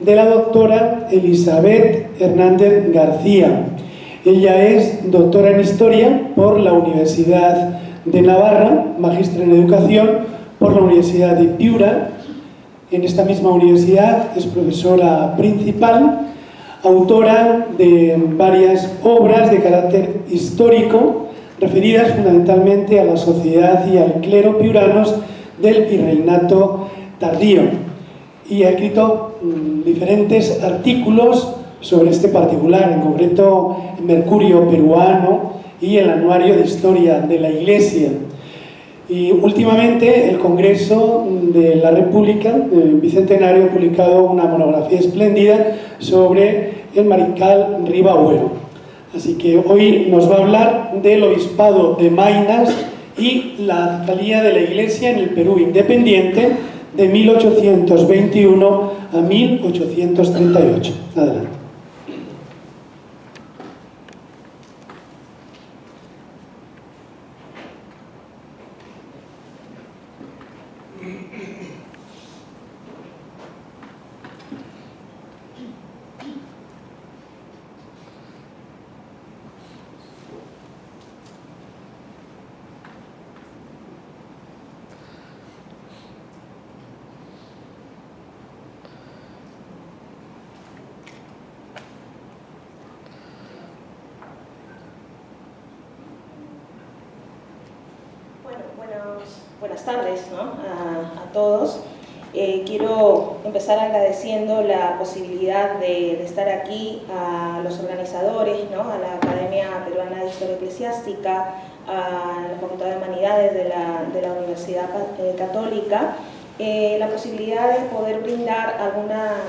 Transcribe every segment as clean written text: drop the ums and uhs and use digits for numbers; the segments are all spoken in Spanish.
de la doctora Elizabeth Hernández García. Ella es doctora en Historia por la Universidad de Navarra, magistra en Educación por la Universidad de Piura. En esta misma universidad es profesora principal, autora de varias obras de carácter histórico referidas fundamentalmente a la sociedad y al clero piuranos del virreinato tardío, y ha escrito diferentes artículos sobre este particular, en concreto Mercurio Peruano y el Anuario de Historia de la Iglesia. Y últimamente el Congreso de la República, el Bicentenario, ha publicado una monografía espléndida sobre el mariscal Ribagüero. Así que hoy nos va a hablar del obispado de Maynas y la acefalía de la Iglesia en el Perú independiente de 1821 a 1838. Adelante. Buenas tardes, ¿no? a todos. Quiero empezar agradeciendo la posibilidad de estar aquí a los organizadores, ¿no? A la Academia Peruana de Historia Eclesiástica, a la Facultad de Humanidades de la Universidad Católica, la posibilidad de poder brindar algunas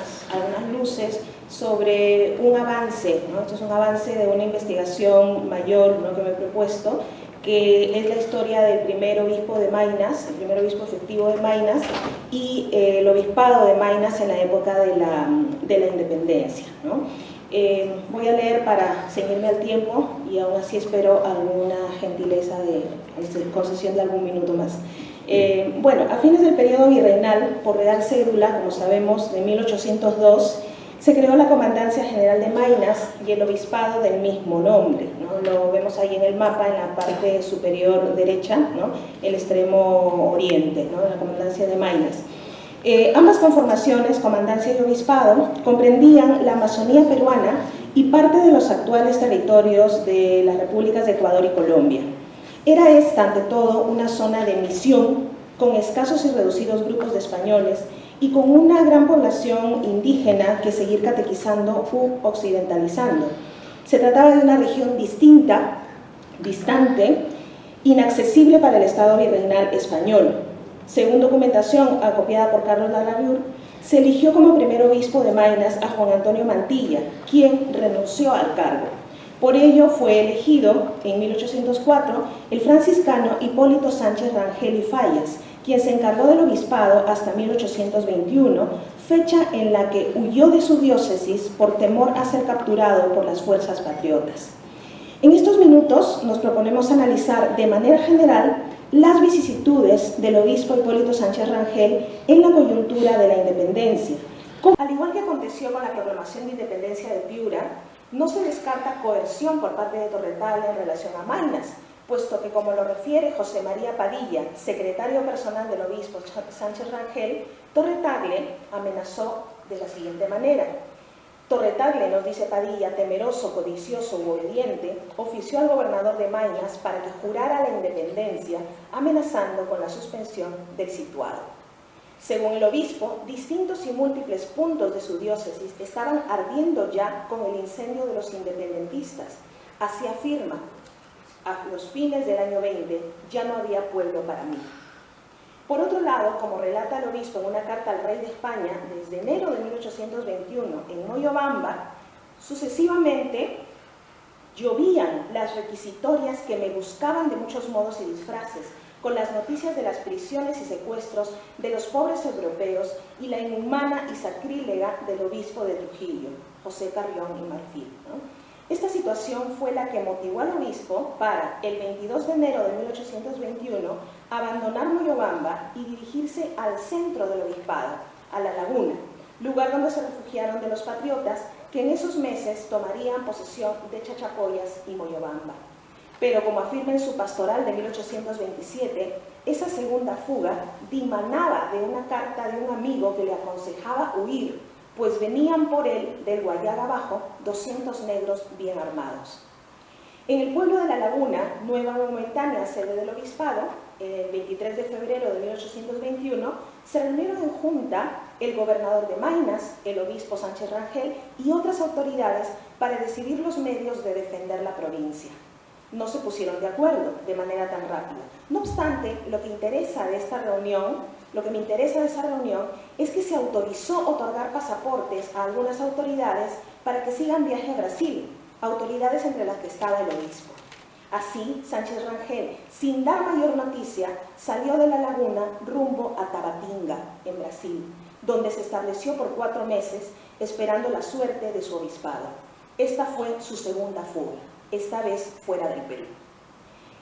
luces sobre un avance, ¿no? Esto es un avance de una investigación mayor, ¿no? que me he propuesto, que es la historia del primer obispo de Maynas, el primer obispo efectivo de Maynas, y el obispado de Maynas en la época de la independencia, ¿no? Voy a leer para ceñirme al tiempo y aún así espero alguna gentileza de concesión de algún minuto más. Bueno, a fines del periodo virreinal, por Real Cédula, como sabemos, de 1802, se creó la Comandancia General de Maynas y el obispado del mismo nombre, ¿no? Lo vemos ahí en el mapa, en la parte superior derecha, ¿no? El extremo oriente, ¿no? La Comandancia de Maynas. Ambas conformaciones, Comandancia y Obispado, comprendían la Amazonía peruana y parte de los actuales territorios de las repúblicas de Ecuador y Colombia. Era esta, ante todo, una zona de misión con escasos y reducidos grupos de españoles y con una gran población indígena que seguir catequizando u occidentalizando. Se trataba de una región distinta, distante, inaccesible para el Estado virreinal español. Según documentación acopiada por Carlos Laravure, se eligió como primer obispo de Maynas a Juan Antonio Mantilla, quien renunció al cargo. Por ello fue elegido en 1804 el franciscano Hipólito Sánchez Rangel y Fallas, quien se encargó del obispado hasta 1821, fecha en la que huyó de su diócesis por temor a ser capturado por las fuerzas patriotas. En estos minutos nos proponemos analizar de manera general las vicisitudes del obispo Hipólito Sánchez Rangel en la coyuntura de la independencia. Al igual que aconteció con la proclamación de independencia de Piura, no se descarta coerción por parte de Torre-Tagle en relación a Maynas, puesto que, como lo refiere José María Padilla, secretario personal del obispo Sánchez Rangel, Torre-Tagle amenazó de la siguiente manera. Torre-Tagle, nos dice Padilla, temeroso, codicioso u obediente, ofició al gobernador de Maynas para que jurara la independencia, amenazando con la suspensión del situado. Según el obispo, distintos y múltiples puntos de su diócesis estaban ardiendo ya con el incendio de los independentistas. Así afirma: a los fines del año 20 ya no había pueblo para mí. Por otro lado, como relata el obispo en una carta al rey de España, desde enero de 1821 en Moyobamba, sucesivamente llovían las requisitorias que me buscaban de muchos modos y disfraces, con las noticias de las prisiones y secuestros de los pobres europeos y la inhumana y sacrílega del obispo de Trujillo, José Carrión y Marfil, ¿no? Esta situación fue la que motivó al obispo para, el 22 de enero de 1821, abandonar Moyobamba y dirigirse al centro del obispado, a La Laguna, lugar donde se refugiaron de los patriotas que en esos meses tomarían posesión de Chachapoyas y Moyobamba. Pero como afirma en su pastoral de 1827, esa segunda fuga dimanaba de una carta de un amigo que le aconsejaba huir, pues venían por él del Guayaga Abajo 200 negros bien armados. En el pueblo de La Laguna, nueva momentánea sede del obispado, el 23 de febrero de 1821, se reunieron en junta el gobernador de Maynas, el obispo Sánchez Rangel y otras autoridades para decidir los medios de defender la provincia. No se pusieron de acuerdo de manera tan rápida. No obstante, lo que me interesa de esa reunión es que se autorizó otorgar pasaportes a algunas autoridades para que sigan viaje a Brasil, autoridades entre las que estaba el obispo. Así, Sánchez Rangel, sin dar mayor noticia, salió de La Laguna rumbo a Tabatinga, en Brasil, donde se estableció por 4 meses, esperando la suerte de su obispado. Esta fue su segunda fuga, esta vez fuera del Perú.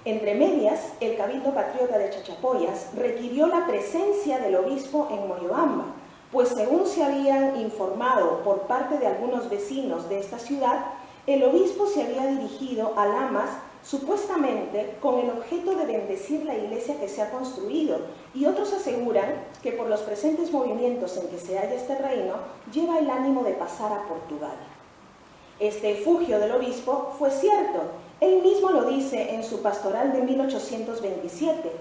Entre medias, el Cabildo Patriota de Chachapoyas requirió la presencia del obispo en Moyobamba, pues según se habían informado por parte de algunos vecinos de esta ciudad, el obispo se había dirigido a Lamas supuestamente con el objeto de bendecir la iglesia que se ha construido, y otros aseguran que por los presentes movimientos en que se halla este reino, lleva el ánimo de pasar a Portugal. Este efugio del obispo fue cierto. Él mismo lo dice en su pastoral de 1827.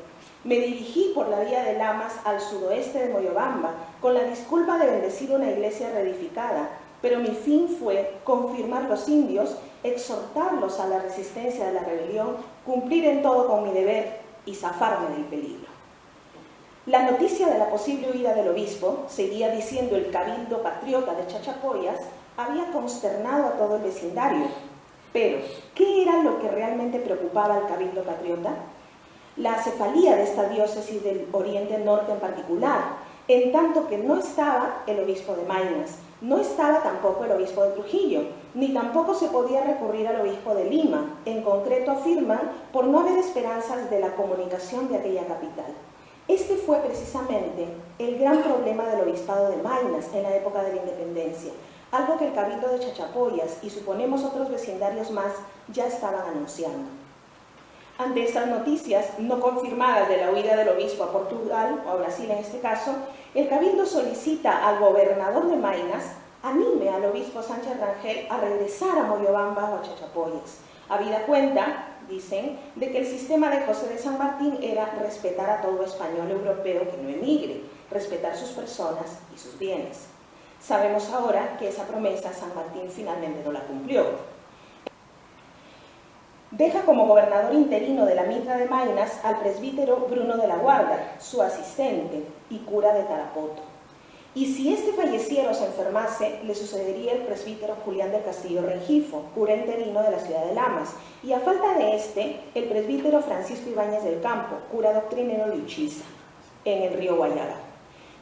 Me dirigí por la vía de Lamas al sudoeste de Moyobamba, con la disculpa de bendecir una iglesia reedificada, pero mi fin fue confirmar los indios, exhortarlos a la resistencia de la rebelión, cumplir en todo con mi deber y zafarme del peligro. La noticia de la posible huida del obispo, seguía diciendo el Cabildo Patriota de Chachapoyas, había consternado a todo el vecindario. Pero, ¿qué era lo que realmente preocupaba al Cabildo Patriota? La acefalía de esta diócesis del Oriente Norte en particular, en tanto que no estaba el obispo de Maynas, no estaba tampoco el obispo de Trujillo, ni tampoco se podía recurrir al obispo de Lima. En concreto afirman por no haber esperanzas de la comunicación de aquella capital. Este fue precisamente el gran problema del obispado de Maynas en la época de la independencia, algo que el Cabildo de Chachapoyas y suponemos otros vecindarios más ya estaban anunciando. Ante estas noticias no confirmadas de la huida del obispo a Portugal, o a Brasil en este caso, el Cabildo solicita al gobernador de Maynas anime al obispo Sánchez Rangel a regresar a Moyobamba o a Chachapoyas, habida cuenta, dicen, de que el sistema de José de San Martín era respetar a todo español europeo que no emigre, respetar sus personas y sus bienes. Sabemos ahora que esa promesa San Martín finalmente no la cumplió. Deja como gobernador interino de la Mitra de Maynas al presbítero Bruno de la Guarda, su asistente y cura de Tarapoto. Y si este falleciera o se enfermase, le sucedería el presbítero Julián del Castillo Rengifo, cura interino de la ciudad de Lamas, y a falta de este, el presbítero Francisco Ibáñez del Campo, cura doctrinero de Uchiza, en el río Guayaga.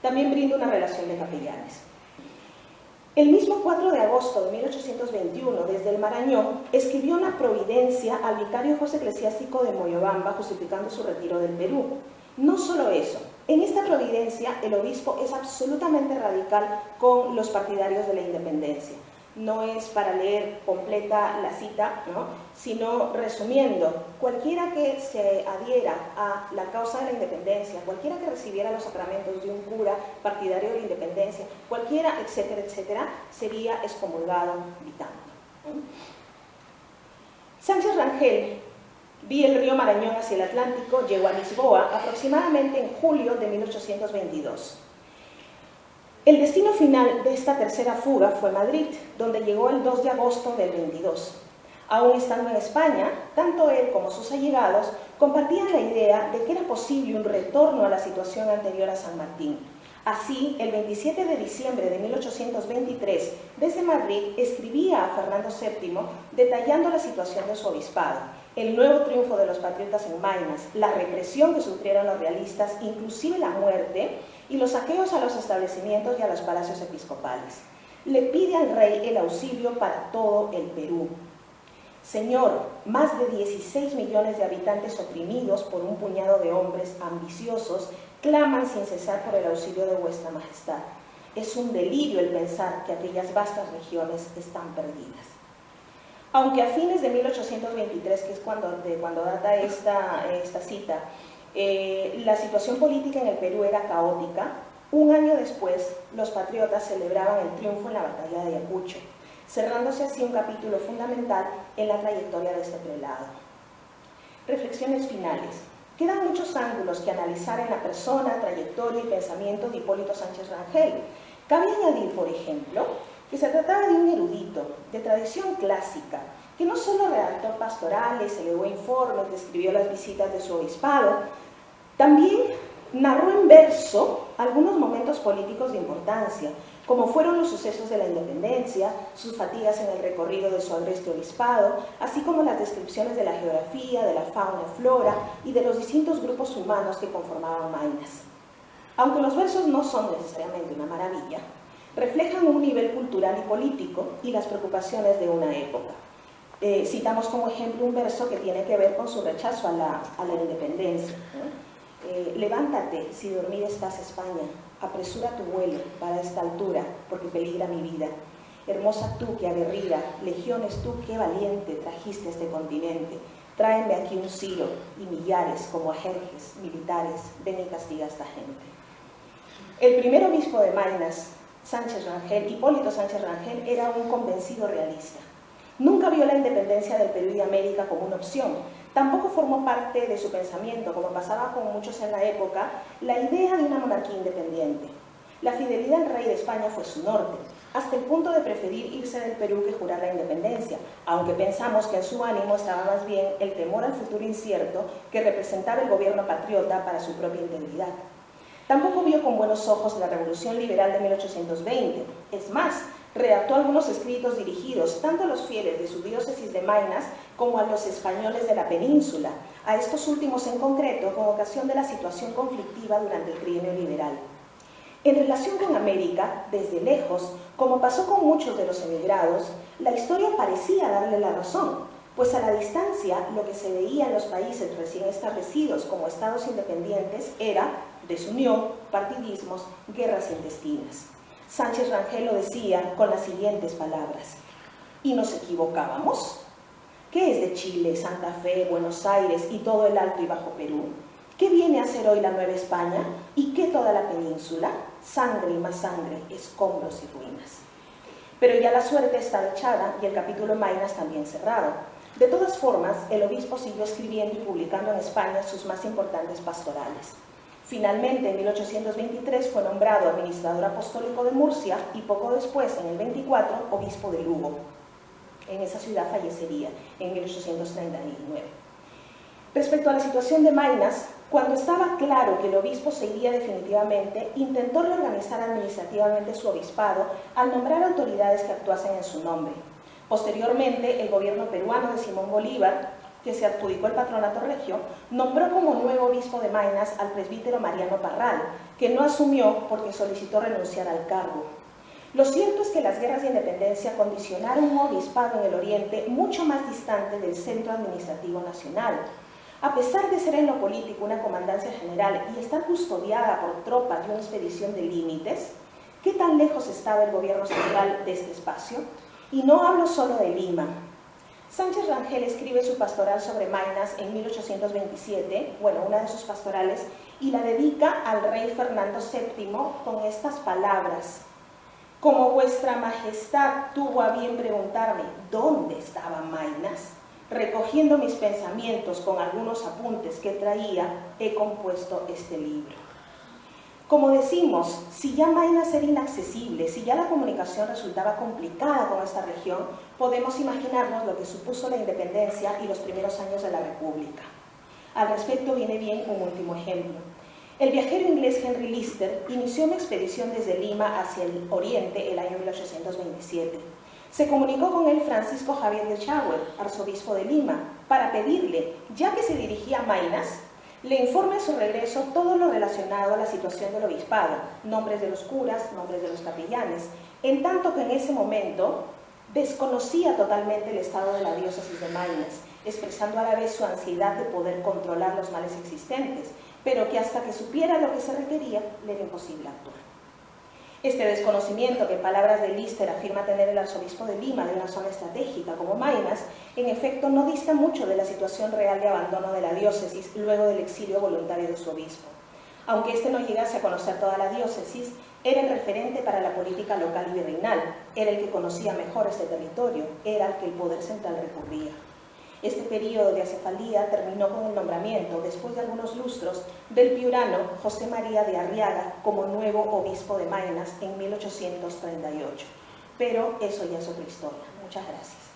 También brinda una relación de capellanes. El mismo 4 de agosto de 1821, desde el Marañón, escribió una providencia al vicario José Eclesiástico de Moyobamba, justificando su retiro del Perú. No solo eso, en esta providencia el obispo es absolutamente radical con los partidarios de la independencia. No es para leer completa la cita, ¿no?, sino resumiendo, cualquiera que se adhiera a la causa de la independencia, cualquiera que recibiera los sacramentos de un cura partidario de la independencia, cualquiera, etcétera, etcétera, sería excomulgado vitando. Sánchez Rangel vía el río Marañón hacia el Atlántico, llegó a Lisboa aproximadamente en julio de 1822. El destino final de esta tercera fuga fue Madrid, donde llegó el 2 de agosto del 22. Aún estando en España, tanto él como sus allegados compartían la idea de que era posible un retorno a la situación anterior a San Martín. Así, el 27 de diciembre de 1823, desde Madrid, escribía a Fernando VII detallando la situación de su obispado, el nuevo triunfo de los patriotas en Maynas, la represión que sufrieron los realistas, inclusive la muerte, y los saqueos a los establecimientos y a los palacios episcopales. Le pide al rey el auxilio para todo el Perú. Señor, más de 16 millones de habitantes oprimidos por un puñado de hombres ambiciosos claman sin cesar por el auxilio de vuestra majestad. Es un delirio el pensar que aquellas vastas regiones están perdidas. Aunque a fines de 1823, que es cuando data esta cita, la situación política en el Perú era caótica, un año después los patriotas celebraban el triunfo en la batalla de Ayacucho, cerrándose así un capítulo fundamental en la trayectoria de este prelado. Reflexiones finales. Quedan muchos ángulos que analizar en la persona, trayectoria y pensamiento de Hipólito Sánchez Rangel. Cabe añadir, por ejemplo, que se trataba de un erudito de tradición clásica, que no solo redactó pastorales, elevó informes, describió las visitas de su obispado, también narró en verso algunos momentos políticos de importancia, como fueron los sucesos de la independencia, sus fatigas en el recorrido de su agreste obispado, así como las descripciones de la geografía, de la fauna y flora y de los distintos grupos humanos que conformaban Maynas. Aunque los versos no son necesariamente una maravilla, reflejan un nivel cultural y político y las preocupaciones de una época. Citamos como ejemplo un verso que tiene que ver con su rechazo a la independencia, ¿no? Levántate, si dormida estás España, apresura tu vuelo para esta altura, porque peligra mi vida. Hermosa tú que aguerrida, legiones tú que valiente trajiste a este continente. Tráeme aquí un Ciro y millares como a Jerjes, militares, ven y castiga a esta gente. El primer obispo de Maynas, Sánchez Rangel, Hipólito Sánchez Rangel, era un convencido realista. Nunca vio la independencia del Perú y de América como una opción. Tampoco formó parte de su pensamiento, como pasaba con muchos en la época, la idea de una monarquía independiente. La fidelidad al rey de España fue su norte, hasta el punto de preferir irse del Perú que jurar la independencia, aunque pensamos que en su ánimo estaba más bien el temor al futuro incierto que representaba el gobierno patriota para su propia integridad. Tampoco vio con buenos ojos la Revolución Liberal de 1820. Es más, redactó algunos escritos dirigidos tanto a los fieles de su diócesis de Maynas como a los españoles de la península, a estos últimos en concreto con ocasión de la situación conflictiva durante el trienio liberal. En relación con América, desde lejos, como pasó con muchos de los emigrados, la historia parecía darle la razón, pues a la distancia lo que se veía en los países recién establecidos como estados independientes era desunión, partidismos, guerras intestinas. Sánchez Rangel lo decía con las siguientes palabras: ¿y nos equivocábamos? ¿Qué es de Chile, Santa Fe, Buenos Aires y todo el Alto y Bajo Perú? ¿Qué viene a ser hoy la Nueva España? ¿Y qué toda la península? Sangre y más sangre, escombros y ruinas. Pero ya la suerte está echada y el capítulo Maynas también cerrado. De todas formas, el obispo siguió escribiendo y publicando en España sus más importantes pastorales. Finalmente, en 1823 fue nombrado administrador apostólico de Murcia y poco después, en el 24, obispo de Lugo. En esa ciudad fallecería en 1839. Respecto a la situación de Maynas, cuando estaba claro que el obispo se iría definitivamente, intentó reorganizar administrativamente su obispado al nombrar autoridades que actuasen en su nombre. Posteriormente, el gobierno peruano de Simón Bolívar, que se adjudicó el patronato regio, nombró como nuevo obispo de Maynas al presbítero Mariano Parral, que no asumió porque solicitó renunciar al cargo. Lo cierto es que las guerras de independencia condicionaron un obispado en el oriente mucho más distante del centro administrativo nacional. A pesar de ser en lo político una comandancia general y estar custodiada por tropas de una expedición de límites, ¿qué tan lejos estaba el gobierno central de este espacio? Y no hablo solo de Lima. Sánchez Rangel escribe su pastoral sobre Maynas en 1827, una de sus pastorales, y la dedica al rey Fernando VII con estas palabras: como vuestra majestad tuvo a bien preguntarme dónde estaba Maynas, recogiendo mis pensamientos con algunos apuntes que traía, he compuesto este libro. Como decimos, si ya Maynas era inaccesible, si ya la comunicación resultaba complicada con esta región, podemos imaginarnos lo que supuso la independencia y los primeros años de la República. Al respecto viene bien un último ejemplo. El viajero inglés Henry Lister inició una expedición desde Lima hacia el oriente el año 1827. Se comunicó con él Francisco Javier de Chauer, arzobispo de Lima, para pedirle, ya que se dirigía a Maynas, le informe a su regreso todo lo relacionado a la situación del obispado, nombres de los curas, nombres de los capellanes, en tanto que en ese momento desconocía totalmente el estado de la diócesis de Maynas, expresando a la vez su ansiedad de poder controlar los males existentes, pero que hasta que supiera lo que se requería, le era imposible actuar. Este desconocimiento que en palabras de Lister afirma tener el arzobispo de Lima de una zona estratégica como Maynas, en efecto no dista mucho de la situación real de abandono de la diócesis luego del exilio voluntario de su obispo. Aunque este no llegase a conocer toda la diócesis, era el referente para la política local y virreinal, era el que conocía mejor este territorio, era al que el poder central recurría. Este periodo de acefalía terminó con el nombramiento, después de algunos lustros, del piurano José María de Arriaga como nuevo obispo de Maynas en 1838. Pero eso ya es otra historia. Muchas gracias.